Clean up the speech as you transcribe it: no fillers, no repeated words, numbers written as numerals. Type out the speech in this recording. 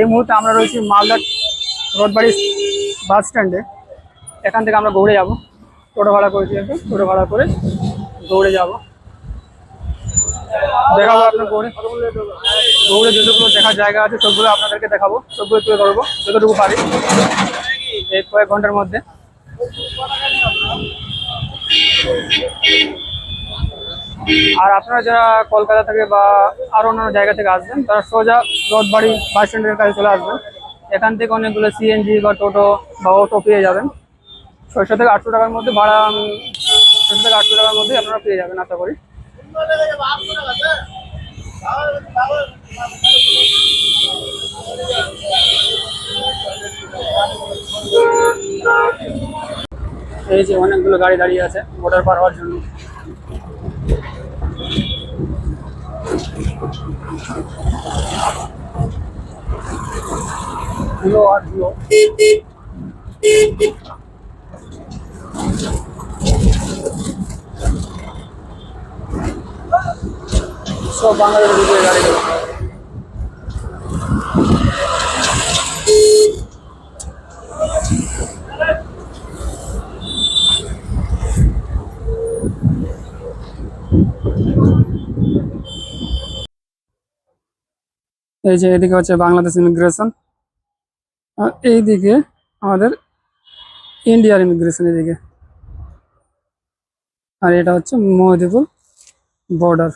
এই মুহূর্তে আমরা রয়েছি মালদা রোডবাড়ি বাস স্ট্যান্ডে। এখান থেকে আমরা গৌড়ে যাব, টোটো ভাড়া করেছি, টোটো ভাড়া করে গৌড়ে যাব। দেখাবো আপনার গৌড়ে গৌড়ে যতগুলো দেখার জায়গা আছে সবগুলো আপনাদেরকে দেখাবো, সবগুলো তুলে ধরবো যতটুকু পারি এই কয়েক ঘন্টার মধ্যে। আর আপনারা যারা কলকাতা থেকে বা আরো অন্যান্য জায়গা থেকে আসবেন তারা সোজা রথবাড়ি বাস স্ট্যান্ডের কাছে চলে আসবেন। এখান থেকে অনেকগুলো সিএনজি বা টোটো বা অটো পেয়ে যাবেন। 600 থেকে 800 টাকার মধ্যে ভাড়া, 600 থেকে 800 টাকার মধ্যে আপনারা পেয়ে যাবেন আশা করি। এই যে অনেকগুলো গাড়ি দাঁড়িয়ে আছে বর্ডার পার হওয়ার জন্য। সব বাংলাদেশের গাড়িগুলো। এই যে এদিকে হচ্ছে বাংলাদেশ ইমিগ্রেশন, আর এইদিকে আমাদের ইন্ডিয়ার ইমিগ্রেশন এদিকে, আর এটা হচ্ছে মহিদপুর বর্ডার।